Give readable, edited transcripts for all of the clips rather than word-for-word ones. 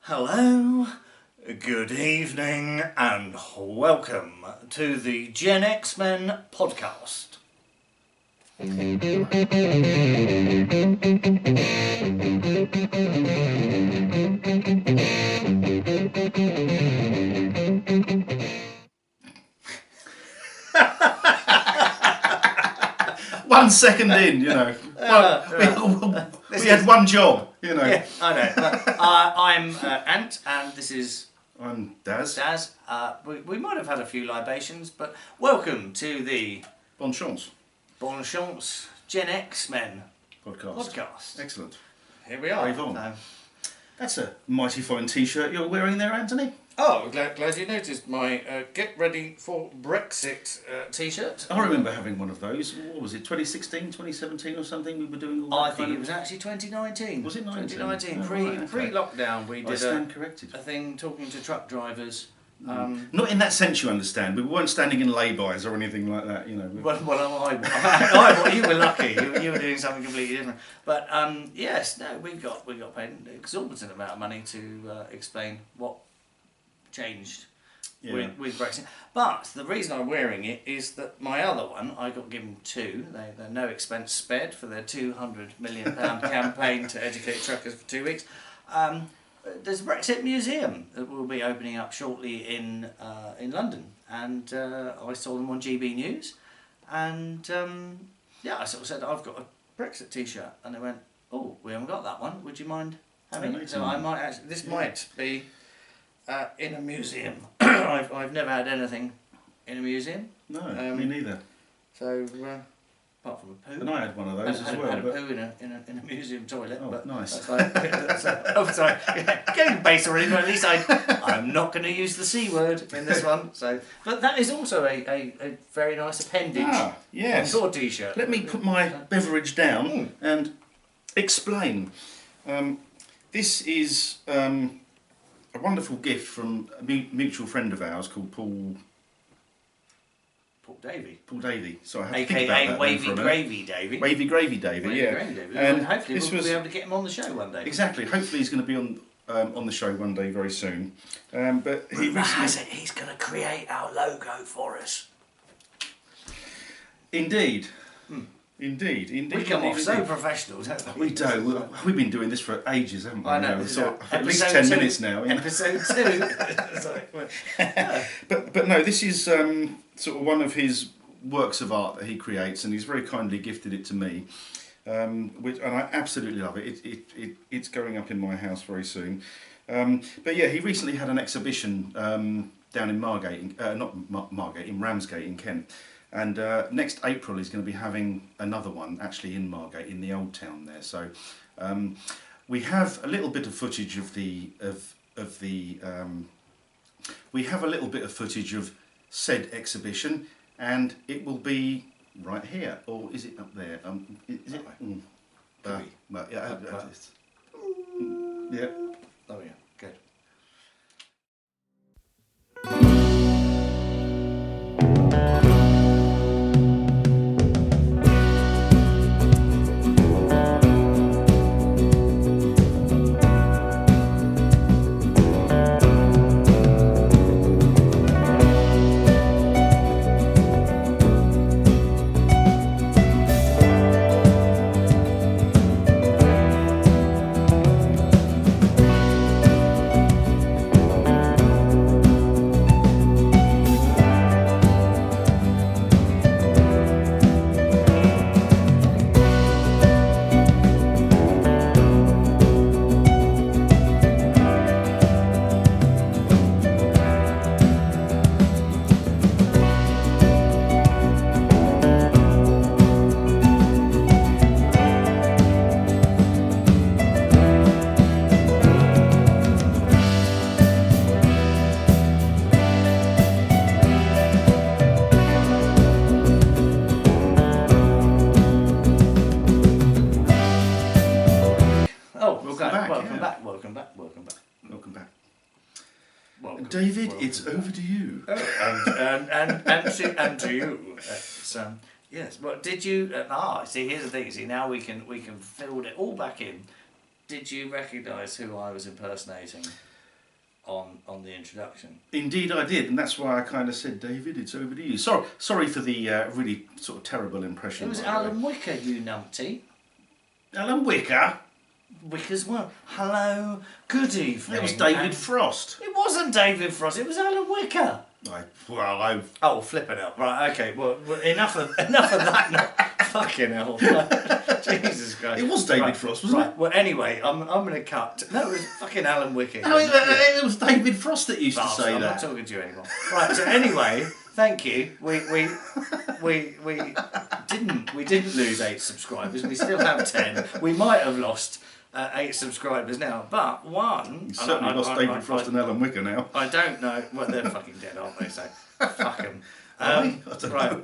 Hello, good evening, and welcome to the Gen-X-Men podcast. One second in, we had one job, Yeah, I know. I'm Ant, and this is... I'm Daz. Daz. We might have had a few libations, but welcome to the... Bon chance. Bon chance Gen-X-Men podcast. Excellent. Here we are. Brave on. That's a mighty fine t-shirt you're wearing there, Anthony. Oh, glad you noticed my Get Ready for Brexit t-shirt. I remember having one of those. What was it, 2016, 2017 or something? We were doing all that I think it was actually 2019. Was it 19? 2019, Oh, right, pre-lockdown, we did corrected. a thing talking to truck drivers. Not in that sense, you understand. We weren't standing in lay-bys or anything like that, Well, you were lucky. You were doing something completely different. But yes, no, we got paid an exorbitant amount of money to explain what changed with Brexit. But the reason I'm wearing it is that my other one, I got given two. They're no expense spared for their £200 million campaign to educate truckers for 2 weeks. There's a Brexit museum that will be opening up shortly in London, and I saw them on GB News, and I sort of said, I've got a Brexit t-shirt, and they went, oh, we haven't got that one, would you mind having it? So I might actually, this might be in a museum. I've never had anything in a museum. No, me neither. So apart from a poo. And I had one of those as well. I had a poo in a museum toilet. Oh, but nice. Oh, sorry. Getting base already, but at least I'm not going to use the C word in this one. So, but that is also a very nice appendage on your t-shirt. Let me put my beverage down and explain. This is a wonderful gift from a mutual friend of ours called Paul Davey. So I have to think about that Wavy Gravy Davey. Wavy Gravy Davey, Wavy yeah. Gravy Davey. And hopefully we'll be able to get him on the show one day. Exactly. Hopefully he's going to be on the show one day very soon. But he recently... he's going to create our logo for us. Indeed. Indeed. We come off so professional, don't we? We do. We've been doing this for ages, haven't we? I know. At least 10 minutes now. Episode 2. Sorry. But no, this is sort of one of his works of art that he creates, and he's very kindly gifted it to me, and I absolutely love it. It's going up in my house very soon. But yeah, he recently had an exhibition down in Margate, in Ramsgate in Kent. And next April he's going to be having another one actually in Margate in the old town there. So we have a little bit of footage of we have a little bit of footage of said exhibition, and it will be right here, or is it up there? Is it? Yeah. Yeah. Oh yeah. Good. Welcome. David, it's over to you. And to you. Yes. Well, did you? See, here's the thing. See, now we can fill it all back in. Did you recognise who I was impersonating? on the introduction. Indeed, I did, and that's why I kind of said, David, it's over to you. Sorry for the really sort of terrible impression. It was Alan Whicker, you numpty. Alan Whicker? Wicker's well. Hello, good evening. It was David Frost. It wasn't David Frost. It was Alan Whicker. Oh, flipping out. Right, okay. Well, enough of that. No, fucking hell. Jesus Christ. It was David Frost, wasn't it? Well, anyway, I'm going to cut. No, it was fucking Alan Whicker. No, it was David Frost that used to say I'm that. not talking to you anymore. Right. So anyway, thank you. We didn't lose 8 subscribers. We still have 10. We might have lost 8 subscribers now, but one. You certainly lost David Frost and Alan Whicker now. I don't know. Well, they're fucking dead, aren't they? So fuck them. I don't know.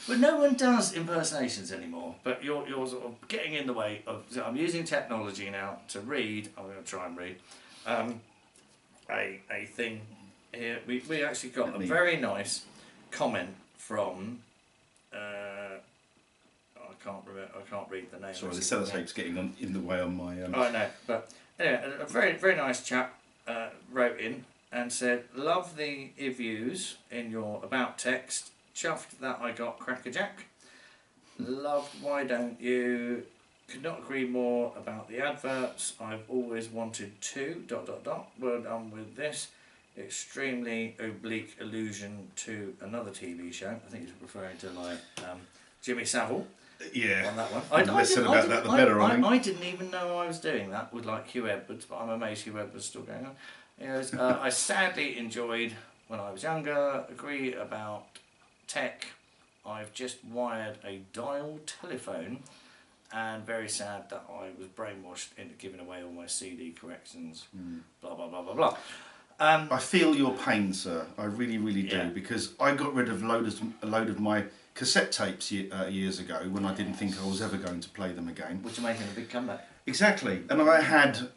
But no one does impersonations anymore. But you're sort of getting in the way of. So I'm using technology now to read. I'm going to try and read a thing here. We actually got a very nice comment from. I can't read the name. Sorry, the sellotape's getting in the way on my. I know, but anyway, a very nice chap wrote in and said, "Love the reviews in your about text. Chuffed that I got Crackerjack. Loved Why Don't You. Could not agree more about the adverts. I've always wanted to. ... Well done with this. Extremely oblique allusion to another TV show. I think he's referring to like Jimmy Savile." Yeah. On that one. The less said about that, the better, I think. I didn't even know I was doing that with like Hugh Edwards, but I'm amazed Hugh Edwards is still going on. He goes, I sadly enjoyed when I was younger, agree about tech. I've just wired a dial telephone and very sad that I was brainwashed into giving away all my CD corrections. Blah, blah, blah, blah, blah. I feel your pain, sir. I really, really do, because I got rid of a load of my cassette tapes years ago when I didn't think I was ever going to play them again. Which are making a big comeback. Exactly. And I had,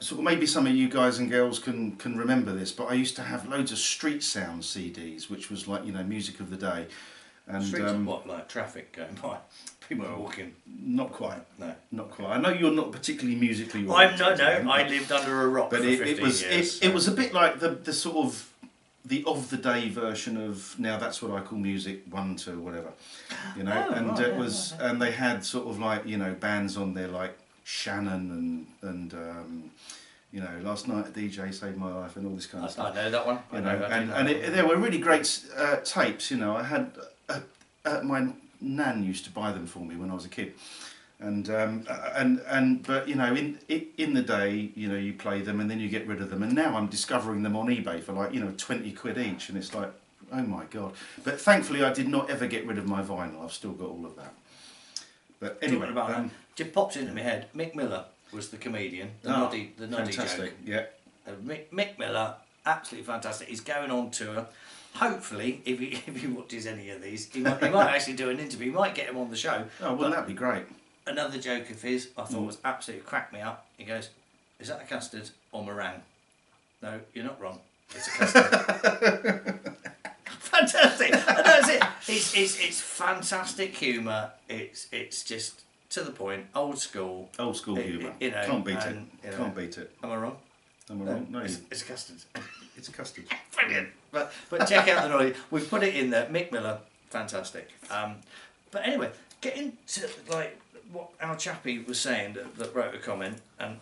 sort of maybe some of you guys and girls can remember this, but I used to have loads of street sound CDs, which was like, music of the day. And streets of what, like traffic going by? People walking? Not quite. No. Not quite. I know you're not particularly musically oriented. I lived under a rock but for 15 years. It was a bit like the sort of the of the day version of Now That's What I Call Music 1, 2, whatever, and they had sort of like bands on there like Shannon and Last Night a DJ Saved My Life and all this kind of stuff. I know that one. They were really great tapes. I had my nan used to buy them for me when I was a kid. But in the day you play them and then you get rid of them, and now I'm discovering them on eBay for like 20 quid each, and it's like, oh my god. But thankfully I did not ever get rid of my vinyl. I've still got all of that. But anyway, it popped into my head. Mick Miller was the comedian, the noddy fantastic joke. Yeah, Mick Miller, absolutely fantastic. He's going on tour. Hopefully, if he watches any of these, he might actually do an interview. He might get him on the show. Oh, wouldn't that be great? Another joke of his I thought was absolutely cracked me up. He goes, "Is that a custard or meringue?" "No, you're not wrong. It's a custard." Fantastic. And that's it. It's fantastic humour. It's just to the point. Old school humour. Can't beat it. Can't beat it. Am I wrong? Am I wrong? No. It's a custard. It's a custard. Brilliant. But check out the knowledge. We've put it in there. Mick Miller, fantastic. But anyway, getting to like what our chappie was saying that wrote a comment, and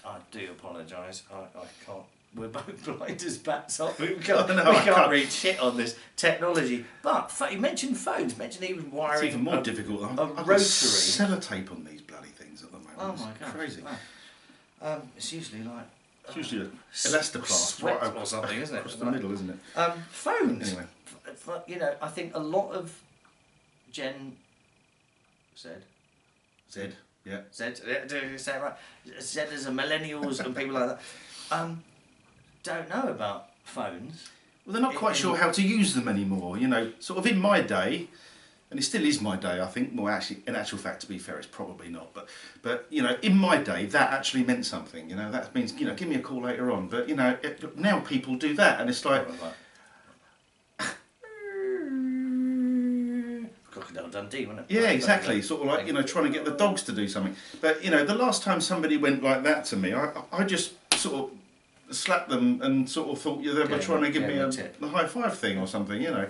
I do apologise. I can't. We're both blind as bats up. We can't read shit on this technology. But you mentioned phones. Mentioned he was wiring. It's even more difficult. A I've got Rotary. Sellotape on these bloody things at the moment. Oh my god! Crazy. Wow. It's usually like. It's usually elastoplast, right or something, isn't it? Across the middle, isn't it? Phones. Anyway, I think a lot of Gen Z. Yeah. Z. Do you say it right? Zers and millennials and people like that. Don't know about phones. Well, they're not quite sure how to use them anymore. Sort of in my day, and it still is my day, I think. Well, actually, in actual fact, to be fair, it's probably not. But in my day, that actually meant something. That means give me a call later on. But now people do that, and it's like. Crocodile Dundee, wasn't it? Yeah, exactly. Sort of like trying to get the dogs to do something. But the last time somebody went like that to me, I just sort of slapped them and sort of thought they were trying to give me a high five thing or something, you know.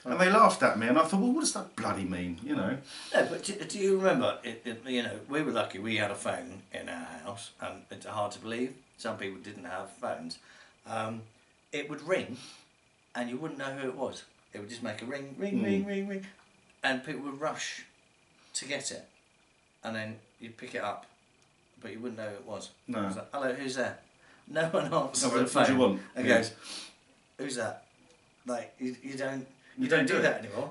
And they laughed at me, and I thought, well, what does that bloody mean, you know? No, but do you remember, you know, we were lucky we had a phone in our house, and it's hard to believe, some people didn't have phones. It would ring, and you wouldn't know who it was. It would just make a ring, ring, and people would rush to get it. And then you'd pick it up, but you wouldn't know who it was. No. It was like, hello, who's there? No one answers Oh, the phone. what do you want? And goes, who's that? Like, you don't do that anymore.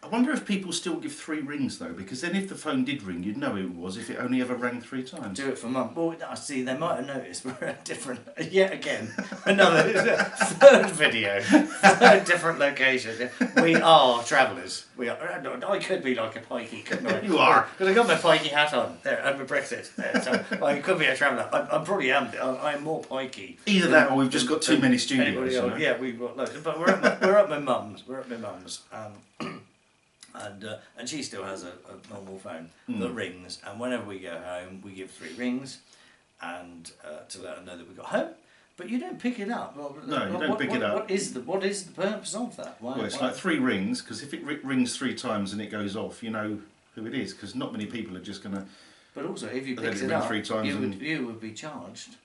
I wonder if people still give 3 rings though, because then if the phone did ring, you'd know who it was if it only ever rang 3 times. Do it for Mum. Well, I see, they might have noticed we're at different, yet again, another third video, different location. We are travellers. We are. I could be like a pikey, couldn't I? You are. Because I got my pikey hat on there, and my Brexit. There, so I could be a traveller. I probably am. I'm more pikey. Either that, or we've just got too many studios. You know? Yeah, we've got loads. But we're at my mum's. We're at my mum's. And she still has a normal phone that rings, and whenever we go home we give 3 rings and to let her know that we got home, but you don't pick it up. No, you don't pick it up. What is the purpose of that? Well, it's like 3 rings, because if it rings 3 times and it goes off, you know who it is, because not many people are just going to... But also, if you picked it up, you would be charged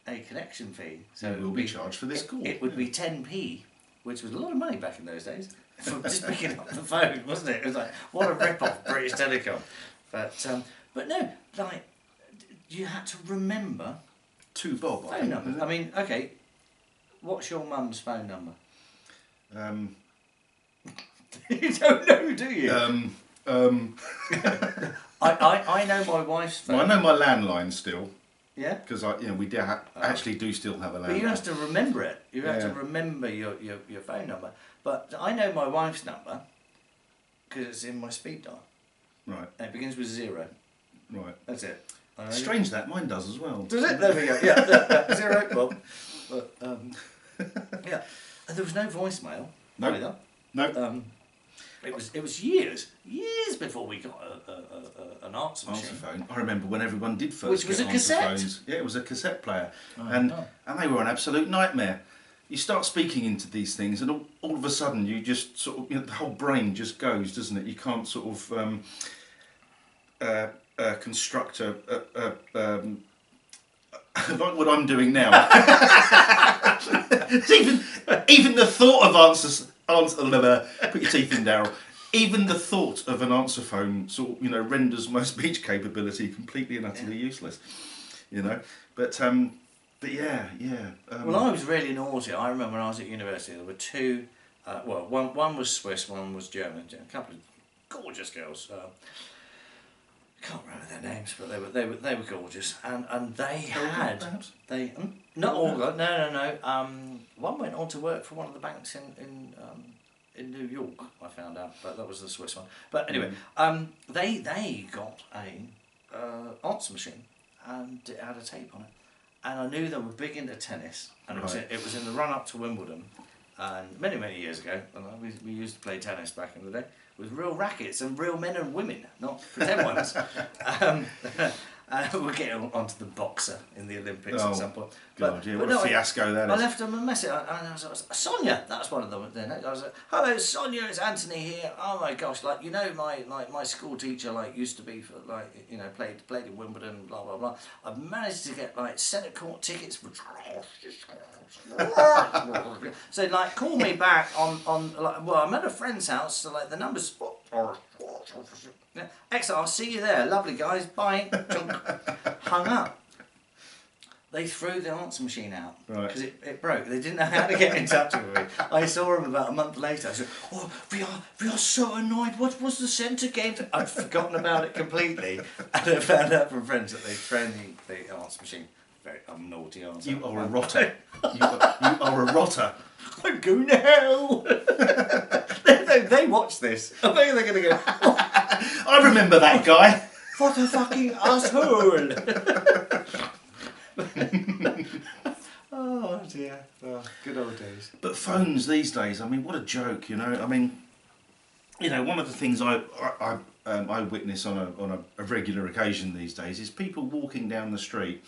a connection fee. So you will be charged for this call. It would be 10p, which was a lot of money back in those days. For just picking up the phone, wasn't it? It was like, what a rip-off, British Telecom. But no, like, you had to remember... To Bob, phone numbers. I mean, okay, what's your mum's phone number? You don't know, do you? I know my wife's phone. Well, I know my landline still. Yeah? Because we actually do still have a landline. But you have to remember it. You have to remember your phone number. But I know my wife's number because it's in my speed dial. Right. And it begins with 0. Right. That's it. Strange that, mine does as well. Does it? There we go. Yeah, 0. Well, yeah. And there was no voicemail. No. Either. No. It was years before we got an answer machine. phone. I remember when everyone did first. Which was get a cassette. Phones. Yeah, it was a cassette player, and they were an absolute nightmare. You start speaking into these things, and all of a sudden you just sort of the whole brain just goes, doesn't it? You can't sort of construct a like what I'm doing now. even the thought of answers. Put your teeth in, Daryl. Even the thought of an answer phone sort of, renders my speech capability completely and utterly useless. But yeah. Well, I was really naughty. I remember when I was at university, there were 2. One was Swiss, one was German. A couple of gorgeous girls. I can't remember their names, but they were gorgeous, and they had perhaps? Not all. No. One went on to work for one of the banks in New York. I found out, but that was the Swiss one. But anyway, they got a answer machine, and it had a tape on it, and I knew they were big into tennis, and it was in the run up to Wimbledon, and many years ago. And we used to play tennis back in the day with real rackets and real men and women, not pretend ones. We'll get onto the boxer in the Olympics at some point. What a fiasco that is. I left them a message, and I was like, Sonia, that's one of them. I was like, hello Sonia, it's Anthony here. Oh my gosh, my school teacher used to be for played in Wimbledon, blah blah blah. I've managed to get centre court tickets for so call me back on I'm at a friend's house, so the number's excellent, I'll see you there, lovely guys, bye. Hung up. They threw the answer machine out because it broke. They didn't know how to get in touch with me. I saw them about a month later. I said, "Oh, we are so annoyed. What was the centre game?" I'd forgotten about it completely, and I found out from friends that they'd thrown the answer machine. I'm naughty answer. You are a rotter. You are a rotter. I'm going to hell. They watch this. I think they're going to go, I remember that guy. What a fucking asshole. Oh dear. Oh, good old days. But phones these days, what a joke, one of the things I witness on a regular occasion these days is people walking down the street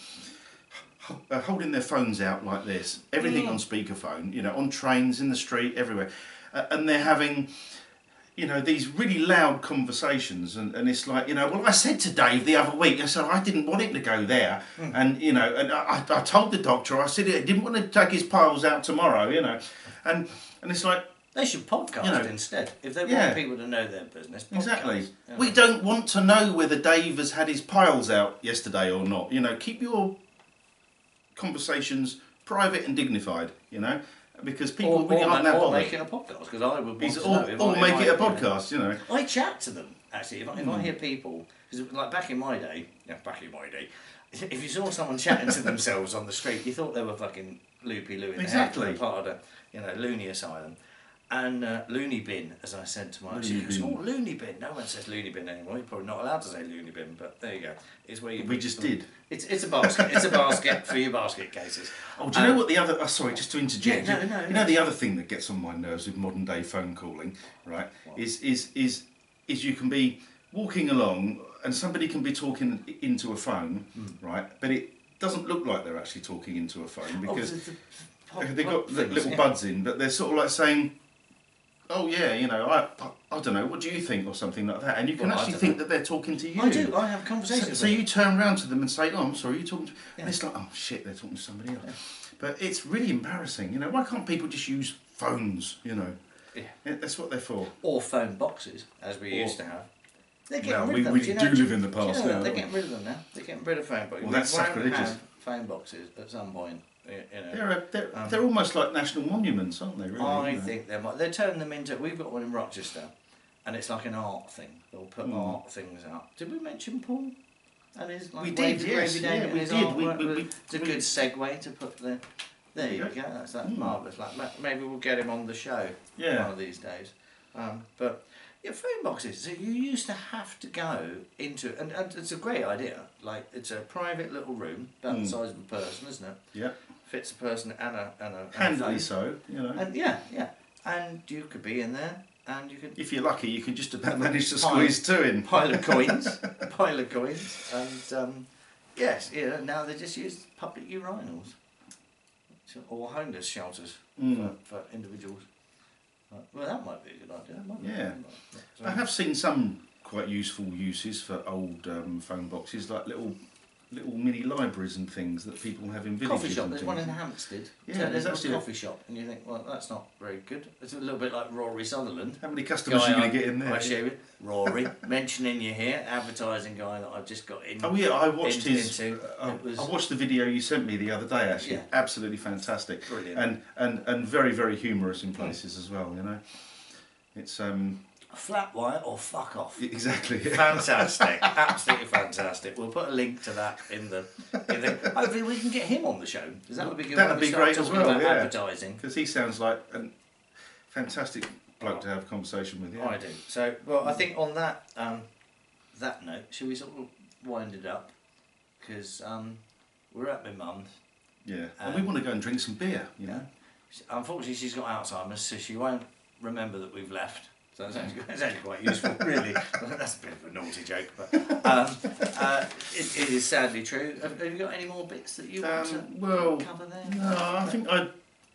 holding their phones out like this, everything on speakerphone, you know, on trains, in the street, everywhere, and they're having, you know, these really loud conversations, and it's like, you know, well, I said to Dave the other week, I said I didn't want him to go there, and you know, and I told the doctor, I said I didn't want to take his piles out tomorrow, you know, and it's like, they should podcast, you know, instead. If they want people to know their business, podcast. Exactly. You know. We don't want to know whether Dave has had his piles out yesterday or not. You know, keep your conversations private and dignified, you know, because people really aren't that bothered. Or making a podcast, because I would want to know. Or make it a podcast, you know. I chat to them, actually. If I hear people, because like back in my day, if you saw someone chatting to themselves on the street, you thought they were fucking loopy-loo in Exactly. the part of the, you know, loony asylum. And loony bin, as I said to my she goes, oh, loony bin. No one says loony bin anymore. You're probably not allowed to say loony bin, but there you go. It's where you. We just did. It's a basket. It's a basket for your basket cases. Oh, do you know what the other? Oh, sorry, just to interject. Yeah, no. You know the other thing that gets on my nerves with modern day phone calling, right? What? Is you can be walking along and somebody can be talking into a phone, right? But it doesn't look like they're actually talking into a phone because they've got little buds in, but they're sort of like saying, oh yeah, you know, I don't know, what do you think, or something like that, and you can actually think that they're talking to you. I do. I have conversations. So you turn around to them and say, oh, I'm sorry, you're talking to... And it's like, oh shit, they're talking to somebody else. Yeah. But it's really embarrassing, you know. Why can't people just use phones, you know? Yeah. That's what they're for. Or phone boxes, as we used to have. They're getting rid of them. We do live in the past now. They're getting rid of them now. They're getting rid of phone boxes. Well, that's sacrilegious. Phone boxes at some point. You know, they're almost like national monuments, aren't they? Really? I think they're turning them into. We've got one in Rochester, and it's like an art thing. They'll put art things up. Did we mention Paul? And his like we did, yes. We did. It's a good segue to put the. There you go. That's marvellous. Like maybe we'll get him on the show one of these days. But yeah, phone boxes. So you used to have to go into, and it's a great idea. Like it's a private little room about the size of a person, isn't it? Yeah. Fits a person and a handily so, you know. And and you could be in there, and you could. If you're lucky, you can just about manage to squeeze two in. Pile of coins, and yes, now they just use public urinals or homeless shelters for individuals. Well, that might be a good idea. I have seen some quite useful uses for old phone boxes, like little mini libraries and things that people have in villages. Coffee shop. There's one in Hampstead. Yeah, there's actually a coffee shop, and you think, well, that's not very good. It's a little bit like Rory Sutherland. How many customers are you going to get in there? I share it. Rory, mentioning you here, advertising guy that I've just got in. Oh yeah, I watched I watched the video you sent me the other day. Actually, absolutely fantastic. Brilliant. And very, very humorous in places as well. You know, it's flat white or fuck off. Exactly. Fantastic. Absolutely fantastic. We'll put a link to that in the hopefully we can get him on the show, because that would be good. That would be great as well. Advertising, because he sounds like a fantastic bloke to have a conversation with. I do. So, well, I think on that that note, shall we sort of wind it up? Because we're at my mum's. Yeah. And we want to go and drink some beer. You know. Unfortunately, she's got Alzheimer's, so she won't remember that we've left. So it's actually quite useful, really. That's a bit of a naughty joke, but it is sadly true. Have you got any more bits that you want to cover there? No, I think I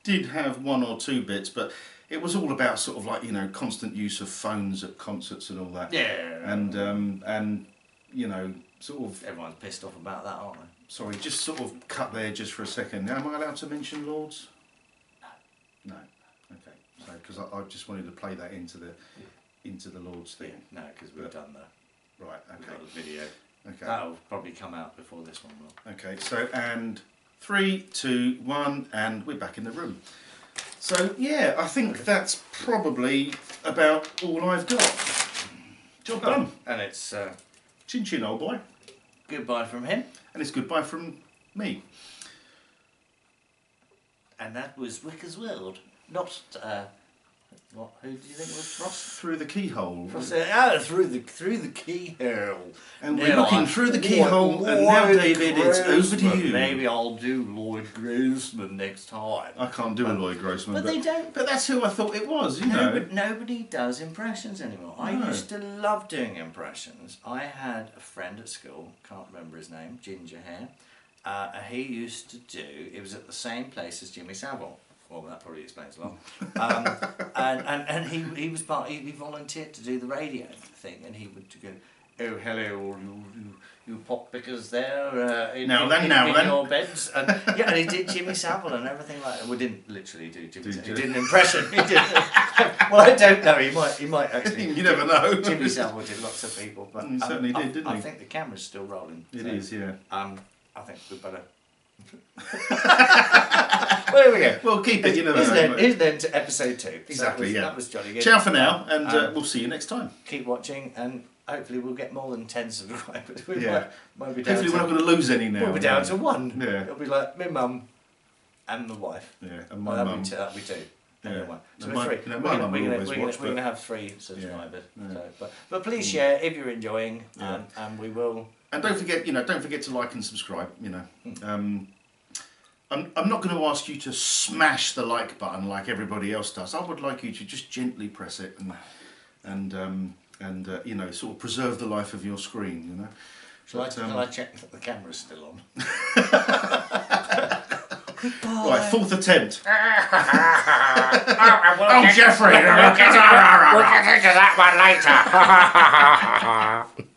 did have one or two bits, but it was all about sort of like, you know, constant use of phones at concerts and all that. Yeah. And you know, sort of... Everyone's pissed off about that, aren't they? Sorry, just sort of cut there just for a second. Am I allowed to mention Lords? No. Okay. So, because I just wanted to play that into the Lords thing. Yeah, no, because we've done the right. Okay. We've got the video. Okay. That'll probably come out before this one will. Okay. So, and 3, 2, 1, and we're back in the room. So yeah, I think that's probably about all I've got. Job done. And it's chin chin, old boy. Goodbye from him. And it's goodbye from me. And that was Wicker's World. Not, what? Who do you think was Frost? Through the keyhole. Through the keyhole. And we're looking through the keyhole, and now, David, it's over to you. Maybe I'll do Lloyd Grossman next time. I can't do a Lloyd Grossman, but they don't. But that's who I thought it was, you know. Nobody does impressions anymore. No. I used to love doing impressions. I had a friend at school, can't remember his name, ginger hair, he used to do. It was at the same place as Jimmy Savile. Well, that probably explains a lot. And he was he volunteered to do the radio thing, and he would go, "Oh, hello, you pot pickers there in your beds." And yeah, and he did Jimmy Savile and everything like that. We didn't literally do Jimmy Savile. He did an impression. He did. Well, I don't know. He might actually. You never know. Jimmy Savile did lots of people, but he certainly did, didn't he? I think the camera's still rolling. It is, yeah. I think we better. Well, there we go. Well, keep it. You never know. Here's then to episode 2. Exactly. That was jolly good. Ciao for now, and we'll see you next time. Keep watching, and hopefully we'll get more than 10 subscribers. We Yeah. might be down Hopefully we're not going to lose any now. We'll be down to 1. Yeah. It'll be like my mum and the wife. Yeah, and my that'll mum. Be 2. Yeah. And then 1. So And we're 3. my mum will always watch, We're going to have 3 subscribers. Yeah. So, but please share if you're enjoying, and we will. And don't forget to like and subscribe. I'm not going to ask you to smash the like button like everybody else does. I would like you to just gently press it and sort of preserve the life of your screen. Shall I check that the camera's still on? Right, 4th attempt. Oh, Jeffrey! We'll get into that one later.